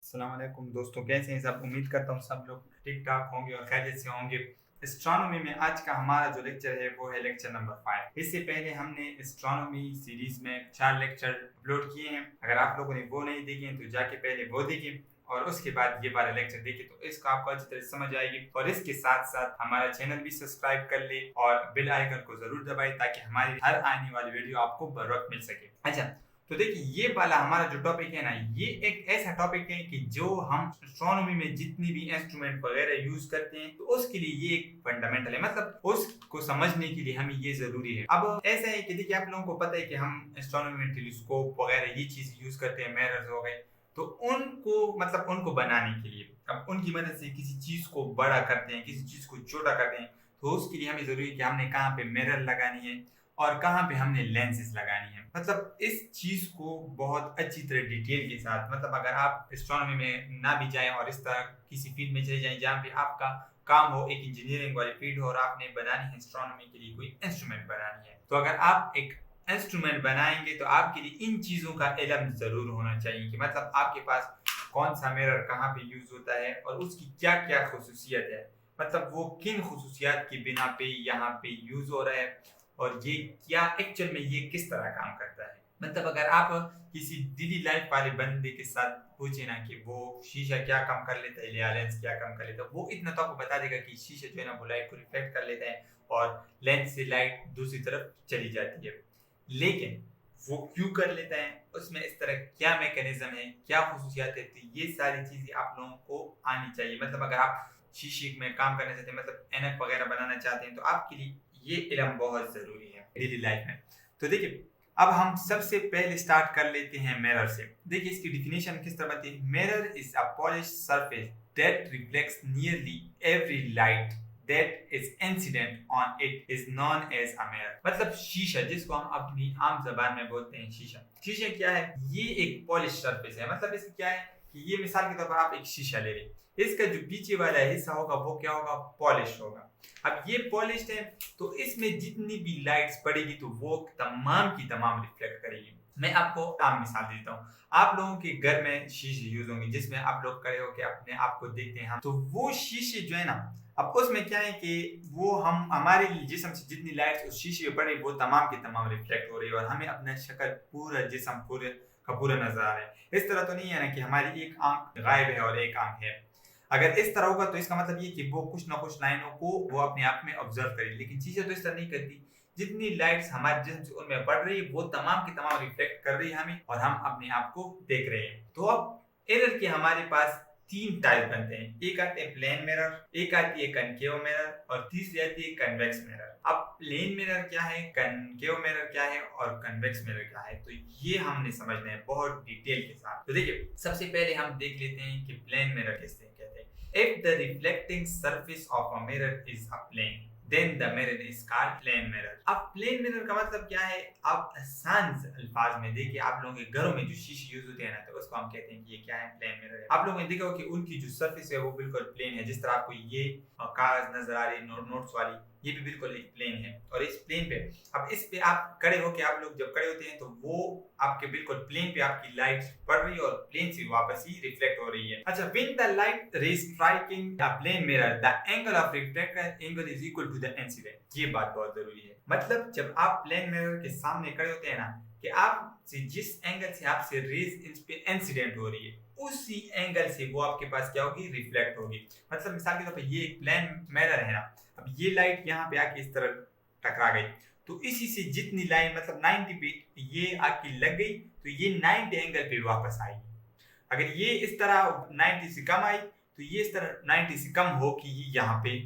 अस्सलाम वालेकुम दोस्तों, कैसे हैं सब। उम्मीद करता हूँ सब लोग ठीक ठाक होंगे और खैरियत से होंगे। एस्ट्रोनॉमी में आज का हमारा जो लेक्चर है वो है लेक्चर नंबर 5। इससे पहले हमने एस्ट्रोनॉमी सीरीज में 4 लेक्चर अपलोड किए हैं। अगर आप लोगों ने वो नहीं देखे हैं तो जाके पहले वो देखें और उसके बाद ये वाला लेक्चर देखें तो इसका आपको अच्छी तरह समझ आएगी। और इसके साथ साथ हमारा चैनल भी सब्सक्राइब कर ले और बेल आइकन को जरूर दबाएं ताकि हमारी हर आने वाली वीडियो आपको बर वक्त मिल सके। अच्छा, तो देखिए ये वाला हमारा जो टॉपिक है ना, ये एक ऐसा टॉपिक है कि जो हम एस्ट्रोनॉमी में जितनी भी इंस्ट्रूमेंट वगैरह यूज करते हैं तो उसके लिए ये एक फंडामेंटल है, मतलब उसको समझने के लिए हमें ये जरूरी है। अब ऐसा है कि देखिए आप लोगों को पता है कि हम एस्ट्रोनॉमी में टेलीस्कोप वगैरह ये चीज यूज करते हैं, मिरर्स हो गए, तो उनको बनाने के लिए अब उनकी मदद से किसी चीज को बड़ा करते हैं, किसी चीज को छोटा करते हैं, तो उसके लिए हमें जरूरी है कि हमने कहाँ पे मिरर लगानी है और कहाँ पे हमने लेंसेज लगानी है। मतलब इस चीज को बहुत अच्छी तरह डिटेल के साथ, मतलब अगर आप एस्ट्रोनॉमी में ना भी जाएं और इस तरह किसी फील्ड में चले जाएं जहाँ पे आपका काम हो, एक इंजीनियरिंग वाली फील्ड हो और आपने बनानी है एस्ट्रोनॉमी के लिए कोई इंस्ट्रूमेंट बनानी है, तो अगर आप एक इंस्ट्रूमेंट बनाएंगे तो आपके लिए इन चीजों का इल्म जरूर होना चाहिए कि मतलब आपके पास कौन सा मिरर कहाँ पे यूज होता है और उसकी क्या क्या खसूसियत है, मतलब वो किन खसूसियात की बिना पे यहाँ पे यूज हो रहा है और ये क्या एक्चुअल में ये किस तरह काम करता है। मतलब अगर आप किसी डेली लाइफ वाले बंदे के साथ पूछे ना कि वो शीशा क्या कम कर लेता है या लेंस क्या कम कर लेता है, वो इतना तो आपको बता देगा कि शीशा जो है ना वो लाइट को रिफ्लेक्ट कर लेता है और लेंस से लाइट दूसरी तरफ चली जाती है। लेकिन वो क्यों कर लेता है, उसमें इस तरह क्या मैकेनिज्म है, क्या खसूसियात है, तो ये सारी चीजें आप लोगों को आनी चाहिए। मतलब अगर आप शीशे में काम करना चाहते हैं, मतलब एनक वगैरह बनाना चाहते हैं, तो आपके लिए ये इल्म बहुत जरूरी है डेली लाइफ में। तो देखिए अब हम सबसे पहले स्टार्ट कर लेते हैं मिरर से। देखिए इसकी डिफिनेशन किस तरह बनती है। Mirror is a polish surface that reflects nearly every light that is incident on it is known as a mirror। मतलब शीशा जिसको हम अपनी आम जबान में बोलते हैं शीशा। शीशा क्या है, ये एक पॉलिश सरफेस है। मतलब इसमें क्या है कि ये मिसाल के तौर पर आप एक शीशा ले रहे, इसका जो पीछे वाला हिस्सा होगा वो क्या होगा, पॉलिश होगा। अब ये पॉलिश है तो इसमें जितनी भी लाइट्स पड़ेगी तो वो तमाम की तमाम रिफ्लेक्ट करेगी। मैं आपको आम मिसाल देता हूँ। आप लोगों के घर में शीशे यूज होंगे जिसमें आप लोग खड़े होकर अपने आप को देखते हैं, तो वो शीशे जो है ना, अब उसमें क्या है कि वो हम हमारे जिस्म से जितनी लाइट उस शीशे पे पड़ी वो तमाम की तमाम रिफ्लेक्ट हो रही है और हमें अपना शक्ल पूरा जिस्म पूरे का पूरा नजर आ रहा है। इस तरह तो नहीं है ना कि हमारी एक आंख गायब है और एक आंख है। अगर इस तरह होगा तो इसका मतलब ये कि वो कुछ ना कुछ लाइनों को वो अपने आप में ऑब्जर्व करेगी, लेकिन शीशा तो इस तरह नहीं करती। जितनी लाइट्स हमारे जिस्म से उनमें पड़ रही है वो तमाम की तमाम रिफ्लेक्ट कर रही है हमें और हम अपने आप को देख रहे हैं। तो अब एरर के हमारे पास 3 टाइप बनते हैं। एक आते हैं प्लेन मिरर, एक आती है कनकेव मिरर और तीसरी आती है कन्वेक्स मिरर। अब प्लेन मिरर क्या है, कनकेव मिरर क्या है और कन्वेक्स मिरर क्या है, तो ये हमने समझना है बहुत डिटेल के साथ। तो देखिए सबसे पहले हम देख लेते हैं कि प्लेन मिरर किसे कहते हैं। If the reflecting surface of a mirror is a plane, then the mirror is called plane mirror। अब प्लेन मिरर का मतलब क्या है, आप आसान अल्फाज में देखिए, आप लोगों के घरों में जो शीशे यूज होते हैं ना, तो उसको हम कहते हैं कि ये क्या है, प्लेन मिरर है। आप लोगों ने देखा हो कि उनकी जो सरफेस है वो बिल्कुल प्लेन है। जिस तरह आपको ये कागज नजर आ रही है नोट्स वाली, ये भी बिल्कुल एक प्लेन है। और इस प्लेन पे अब इस पे आप खड़े होके, आप लोग जब खड़े होते हैं तो वो आपके बिल्कुल प्लेन पे आपकी लाइट पड़ रही है और प्लेन से वापस ही रिफ्लेक्ट हो रही है। अच्छा, when the light ray striking a plane mirror the angle of reflected angle is equal to the incident. ये बात बहुत जरूरी है। मतलब जब आप प्लेन मिरर के सामने खड़े होते हैं ना, कि आप जिस एंगल से आपसे रेज इस पे इंसिडेंट हो रही है उसी एंगल से वो आपके पास क्या होगी, रिफ्लेक्ट होगी। मतलब मिसाल के तौर पर ये एक प्लेन मिरर है ना, अब ये लाइट यहाँ पे आके इस तरह टकरा गई तो इसी से जितनी लाइन मतलब 90 पे ये आके लग गई तो ये 90 एंगल पे वापस आएगी। अगर ये इस तरह 90 से कम आई तो ये इस तरह 90 से कम हो कि ये यहाँ पे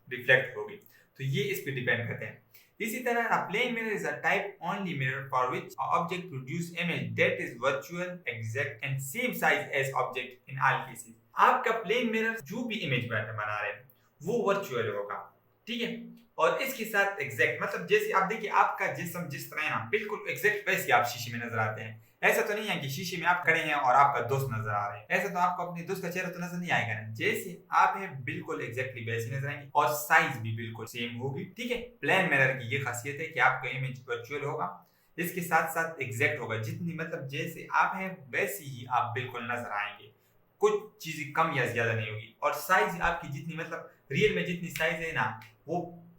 रिफ्लेक्ट होगी। तो ये इस पे डिपेंड करते हैं। इसी तरह a plane mirror is a type only mirror for which a object produce image that is virtual, exact and same size as object in all cases। आपका प्लेन मिरर जो भी इमेज बना रहे हैं वो वर्चुअल होगा, ठीक है। और इसके साथ एग्जैक्ट, मतलब जैसे आप देखिए आपका जिस्म जिस तरह है ना बिल्कुल एग्जैक्ट वैसे आप शीशे में नजर आते हैं। ऐसा तो नहीं है कि शीशे में आप खड़े हैं और आपका दोस्त नजर आ रहा है, ऐसा तो आपको अपने दोस्त का चेहरा तो नजर नहीं आएगा ना। जैसे आप हैं बिल्कुल एग्जैक्टली वैसे नजर आएंगे और साइज भी बिल्कुल सेम होगी, ठीक है। प्लेन मिरर की ये खासियत है कि आपका इमेज वर्चुअल होगा, इसके साथ साथ एग्जैक्ट होगा। जितनी मतलब जैसे आप हैं वैसे ही आप बिल्कुल नजर आएंगे। कुछ चीजें कम या ज्यादा नहीं होगी, और साइज आपकी जितनी मतलब रियल में जितनी साइज है ना वो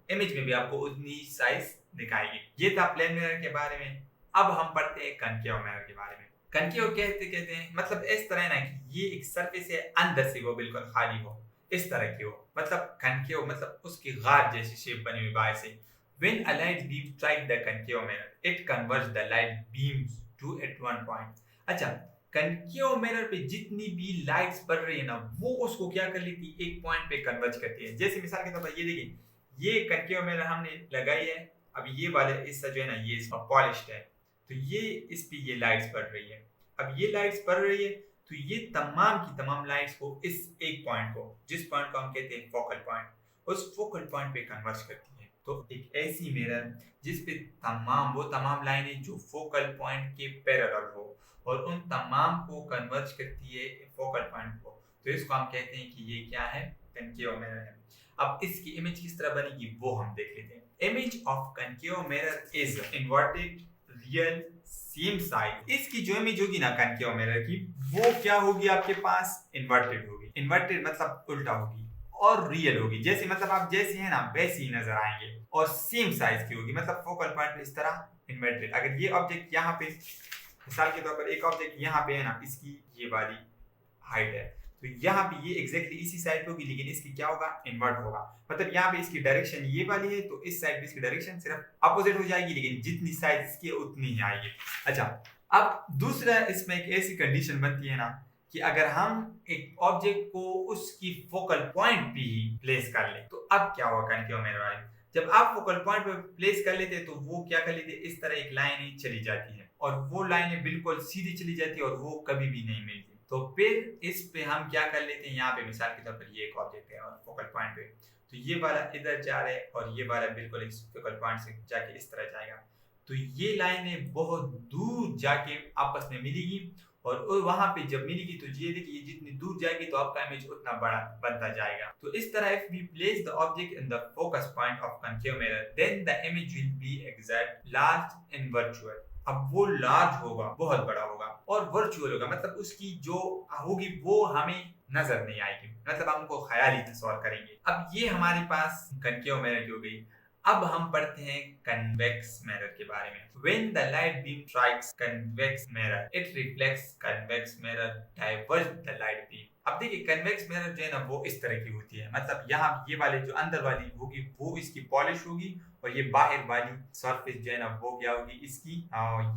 इमेज में भी आपको उतनी साइज दिखाएगी। ये था प्लेन मिरर के बारे में। अब हम पढ़ते हैं कनकेव मिरर के बारे में। कनकेव कहते हैं मतलब इस तरह ना कि ये एक सरफेस है, अंदर से वो बिल्कुल खाली हो, इस तरह की हो, मतलब कनकेव मतलब उसकी गार जैसी शेप बनी हुई बाहर से। When a light beam strikes the concave mirror, it converts the light beams to at one point. अच्छा, concave mirror पे जितनी भी लाइट्स पड़ रही है ना वो उसको क्या कर लेती है, एक पॉइंट पे कन्वर्ज करती है। जैसे मिसाल के तौर पर ये देखिए, ये concave mirror हमने लगाई है, अब ये वाले इसका जो है ना ये इसका पॉलिश्ड है, तो ये इस पे ये लाइट्स पड़ रही है। अब ये लाइट्स पड़ रही है तो ये तमाम की तमाम लाइट्स को इस एक पॉइंट को, जिस पॉइंट को हम कहते हैं फोकल पॉइंट, उस फोकल पॉइंट पे कन्वर्ज करती है। तो एक ऐसी मिरर जिस पे वो तमाम लाइनें जो फोकल पॉइंट के पैरेलल हो और उन तमाम को कन्वर्ज करती है फोकल पॉइंट को, तो इसको हम कहते हैं कि ये क्या है, कनकेव मिरर है। अब इसकी इमेज किस तरह बनेगी वो हम देख लेते हैं। Image of concave mirror is inverted real same size. इसकी जो इमेज होगी ना कनकेव मिरर की, वो क्या होगी, आपके पास इन्वर्टेड होगी। इन्वर्टेड मतलब उल्टा होगी, और रियल होगी, जैसे मतलब आप जैसे है ना वैसे ही नजर आएंगे, और सेम साइज की होगी, मतलब फोकल पॉइंट इस तरह इन्वर्टेड। अगर ये ऑब्जेक्ट यहाँ पे मिसाल के तौर पर एक ऑब्जेक्ट यहाँ पे है ना, इसकी ये वाली हाइट है, तो यहाँ पे ये एग्जैक्टली इसी साइड पे होगी, लेकिन इसकी क्या होगा, इन्वर्ट होगा। मतलब यहाँ पे इसकी डायरेक्शन ये वाली है, तो इस साइड पे इसकी डायरेक्शन सिर्फ अपोजिट हो जाएगी, लेकिन जितनी साइज इसकी है उतनी ही आएगी। अच्छा, अब दूसरा इसमें एक ऐसी कंडीशन बनती है ना कि अगर हम एक ऑब्जेक्ट को उसकी फोकल पॉइंट पे ही प्लेस कर ले, तो अब क्या होगा कनकेव मिरर वाले, जब आप फोकल पॉइंट पे प्लेस कर लेते हैं तो वो क्या कर लेते हैं, इस तरह एक लाइन चली जाती है, और वो लाइनें बिल्कुल सीधी चली जाती है और वो कभी भी नहीं मिलती। तो फिर इस पे हम क्या कर लेते हैं, यहाँ पे मिसाल के तौर पर ये एक ऑब्जेक्ट है और फोकल पॉइंट पे, तो ये वाला इधर जा रहा है और ये वाला बिल्कुल इस फोकल पॉइंट से जाके इस तरह जाएगा, तो ये लाइनें बहुत दूर जाके आपस में मिलेगी, और वहां पे जब मिलेगी तो ये देखिए जितनी दूर जाएगी तो आपका इमेज उतना बड़ा बनता जाएगा। तो इस तरह if we place the object in the focus point of concave mirror then the image will be exact large in virtual. अब वो लार्ज होगा, बहुत बड़ा होगा, और वर्चुअल होगा, मतलब उसकी जो होगी वो हमें नजर नहीं आएगी, मतलब हम उनको ख्याली तस्वर करेंगे। अब ये हमारे पास कनकेव मिरर की हो गई। अब हम पढ़ते हैं कन्वेक्स मिरर के बारे में। When the light beam strikes convex mirror, it reflects convex mirror diverge the light beam. अब देखिए कन्वेक्स मिरर जो है ना वो इस तरह की होती है, मतलब यहाँ ये वाले जो अंदर वाली होगी वो इसकी पॉलिश होगी, और ये बाहर वाली सरफेस जो है ना वो क्या होगी इसकी,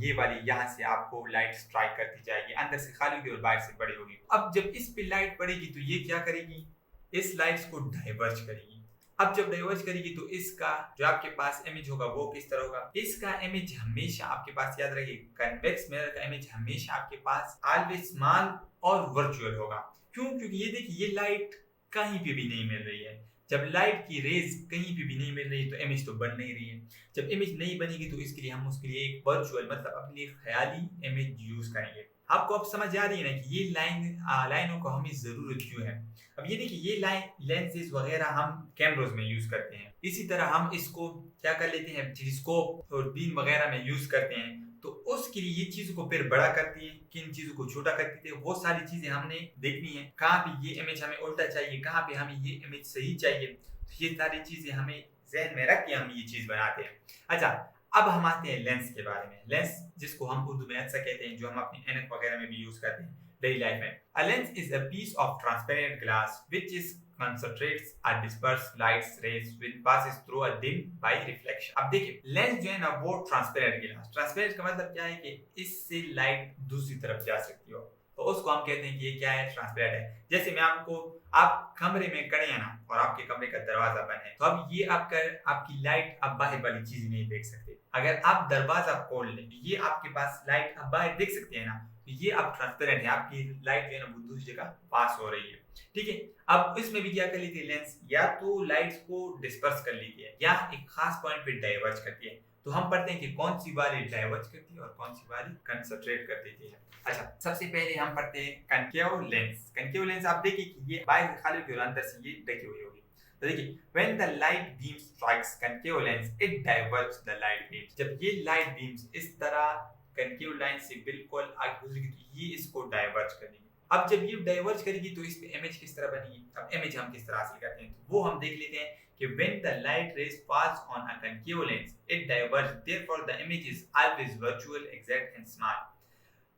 ये वाली यहाँ से आपको लाइट स्ट्राइक करती जाएगी, अंदर से खाली होगी और बाहर से बड़ी होगी। अब जब इस पे लाइट पड़ेगी तो ये क्या करेगी, इस लाइट्स को डाइवर्ज करेगी। अब जब डाइवर्ज करेगी तो इसका जो आपके पास इमेज होगा वो किस तरह होगा, इसका इमेज हमेशा आपके पास, याद रखिए कन्वेक्स मिरर का इमेज हमेशा आपके पास ऑलवेज स्मॉल और वर्चुअल होगा। क्यों, क्योंकि ये देखिए ये लाइट कहीं पे भी नहीं मिल रही है, जब लाइट की रेज कहीं पे भी नहीं मिल रही तो इमेज तो बन नहीं रही है। जब इमेज नहीं बनेगी तो इसके लिए हम उसके लिए एक वर्चुअल मतलब अपनी ख्याली इमेज यूज करेंगे। आपको अब समझ आ रही है ना कि ये लाइनों को हमें जरूरत क्यों है। अब ये देखिए ये लेंसेज वगैरह हम कैमरोज में यूज करते हैं, इसी तरह हम इसको क्या कर लेते हैं, टेलीस्कोप और बीम वगैरह में यूज करते हैं, तो उसके लिए ये चीजों को फिर बड़ा करती है, किन चीजों को छोटा करती है, वो सारी चीजें हमने देखनी है। कहाँ पे ये इमेज हमें उल्टा चाहिए, कहाँ पे हमें ये इमेज सही चाहिए, तो ये सारी चीजें हमें जहन में रख के हम ये चीज बनाते हैं। अच्छा, अब हम आते हैं लेंस के बारे में। लेंस जिसको हम उर्दू में ऐसा कहते हैं, जो हम अपनी ऐनक वगैरह में भी यूज करते हैं डेली लाइफ में। A lens is a piece of transparent glass which is concentrates or disperses light rays when passes through a dim by reflection। अब देखिए लेंस जो है ना वो ट्रांसपेरेंट गिलास, ट्रांसपेरेंट का मतलब क्या है कि इससे लाइट दूसरी तरफ जा सकती हो, तो उसको हम कहते हैं कि ये क्या है, ट्रांसपेरेंट है। जैसे मैं आपको, आप कमरे में खड़े हैं ना और आपके कमरे का दरवाजा बंद है, तो अब ये आपकी लाइट आप बाहर वाली चीज नहीं देख सकते। अगर आप दरवाजा खोल लें तो ये आपके पास लाइट आप बाहर देख सकते हैं ना, तो ये आप ट्रांसपेरेंट है, आपकी लाइट जो है ना वो दूसरी जगह पास हो रही है। ठीक है, अब इसमें भी क्या कर लेती है लेंस, या तो लाइट्स को डिस्पर्स कर लेती है या एक खास पॉइंट पे डाइवर्ज करती है। तो हम पढ़ते हैं कि कौन सी वाली डाइवर्ज करती है और कौन सी वाली कंसंट्रेट कर देती है। अच्छा, सबसे पहले हम पढ़ते हैं कनकेव लेंस। कनकेव लेंस आप देखिए कि ये बाहर खाली होगी और अंदर से ये ढकी हुई होगी। तो देखिए when the light beam strikes concave lens it diverges the light beams। जब ये लाइट बीम्स इस तरह कनकेव लाइन से बिल्कुल आगे गुजरेगी तो ये इसको डाइवर्ज करेगी। अब जब ये डाइवर्ज करेगी तो इस पे इमेज किस तरह बनेगी। अब इमेज हम किस तरह हासिल करते हैं तो वो हम देख लेते हैं कि when the light rays pass on a concave lens it diverges, therefore the image is always virtual, exact and small।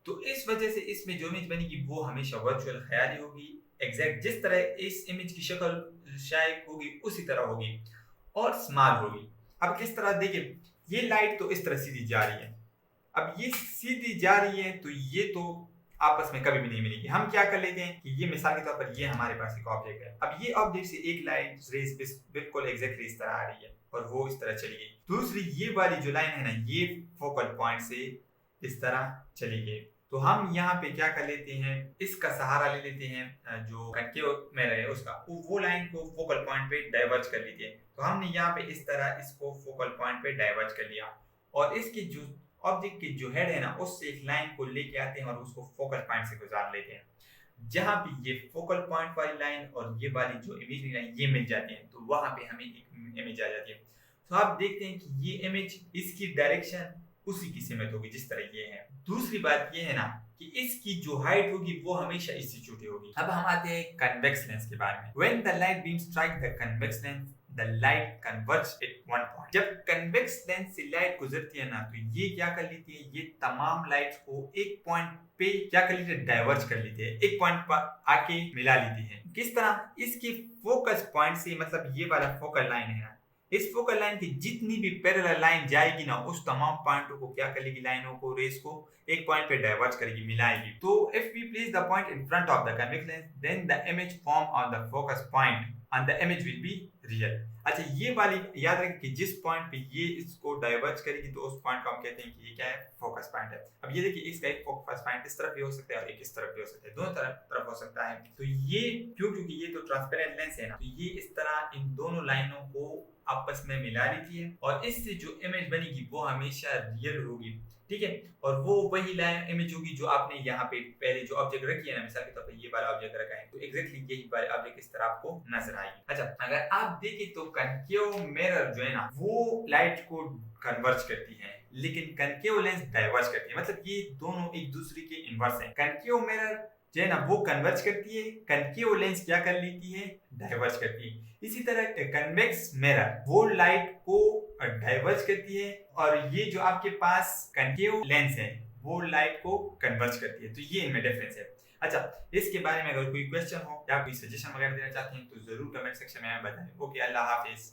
तो इस वजह से इसमें जो इमेज बनेगी वो हमेशा वर्चुअल ख्याली होगी, एग्जैक्ट जिस तरह इस इमेज की शक्ल शायद होगी उसी तरह होगी और स्मॉल होगी। अब किस तरह देखिए, ये लाइट तो इस तरह सीधी जा रही है, अब ये सीधी जा रही है तो ये तो आपस में कभी भी नहीं मिलेगी। हम क्या कर लेते हैं कि ये मिसाल के तौर पर ये हमारे पास एक ऑब्जेक्ट है, अब ये ऑब्जेक्ट से एक लाइन रेस बिल्कुल एग्जैक्टली इस तरह आ रही है और वो इस तरह चली गई। दूसरी ये वाली जो लाइन है ना, ये फोकल पॉइंट से इस तरह चली गई। तो हम यहाँ पे क्या कर लेते हैं, इसका सहारा ले लेते हैं, जो कनकेव में रहे उसका, वो लाइन को फोकल पॉइंट पे डाइवर्ज कर लीजिए। तो हमने यहाँ पे इस तरह इसको फोकल पॉइंट पे डाइवर्ज कर लिया और इसकी जो ऑब्जेक्ट की जो हेड है ना, उससे एक लाइन को लेके आते हैं और उसको फोकल पॉइंट से गुजार लेते हैं। जहां पे ये फोकल पॉइंट वाली लाइन और ये वाली जो इमेजरी लाइन ये मिल जाती है तो वहां पे हमें एक इमेज आ जाती है। तो आप देखते हैं कि ये इमेज इसकी डायरेक्शन उसी की सिमत होगी जिस तरह ये है। दूसरी बात ये है ना कि इसकी जो हाइट होगी वो हमेशा इससे छोटी होगी। अब हम आते हैं कन्वेक्स लेंस के बारे में। When the light beam strike the convex lens, the light converges at one point। जब कन्वेक्स लेंस से लाइट गुजरती है ना तो ये क्या कर लेती है, ये तमाम लाइट्स को एक पॉइंट पे क्या कर लेती है, डाइवर्ज कर लेती है, एक पॉइंट पर आके मिला लेती है। किस तरह, इसके फोकस पॉइंट से, मतलब ये वाला फोकल लाइन है ना, इस फोकल लाइन की जितनी भी पैरेलल लाइन जाएगी ना उस तमाम पॉइंटों को क्या करेगी, लाइनों को, रेस को एक पॉइंट पे डाइवर्ज करेगी, मिलाएगी। तो if we place the point in front of the convex lens then the image form on the focus point and the image will be real. अच्छा, ये वाली याद रखें कि जिस पॉइंट पे ये इसको डाइवर्ज करेगी तो उस पॉइंट को हम कहते हैं कि ये क्या है, फोकस पॉइंट है। अब ये देखिए, इसका एक फोकस पॉइंट इस तरफ भी हो सकता है और एक इस तरफ भी हो सकता है, दोनों तरफ हो सकता है। तो ये क्योंकि ये तो ट्रांसपेरेंट लेंस है ना, तो ये इस तरह इन दोनों लाइनों को आपस में मिला लेती है और इससे जो इमेज बनेगी वो हमेशा रियल होगी, ठीक है। और वो वही लाइन इमेज होगी जो आपने यहाँ पे पहले जो ऑब्जेक्ट रखी है ना, मिसाल के तौर पे ये वाला ऑब्जेक्ट रखा है तो एग्जैक्टली यही वाला ऑब्जेक्ट इस तरह आपको नजर आएगी। अच्छा, अगर आप देखें तो कनकेव मिरर जो है ना वो लाइट को कन्वर्ज करती है लेकिन कनकेव लेंस डाइवर्ज करती है, मतलब ये दोनों एक दूसरे के इनवर्स हैं। कनकेव मिरर जो है ना वो कन्वर्ज करती है, कनकेव लेंस क्या कर लेती है, डाइवर्ज करती है। इसी तरह कन्वेक्स मिरर वो लाइट को डाइवर्ज करती है और ये जो आपके पास कनकेव लेंस है वो लाइट को कन्वर्ज करती है। तो ये इनमें डिफरेंस है। अच्छा, इसके बारे में अगर कोई क्वेश्चन हो या कोई सजेशन वगैरह देना चाहते हैं तो जरूर कमेंट सेक्शन में बताएं। ओके, अल्लाह हाफिज।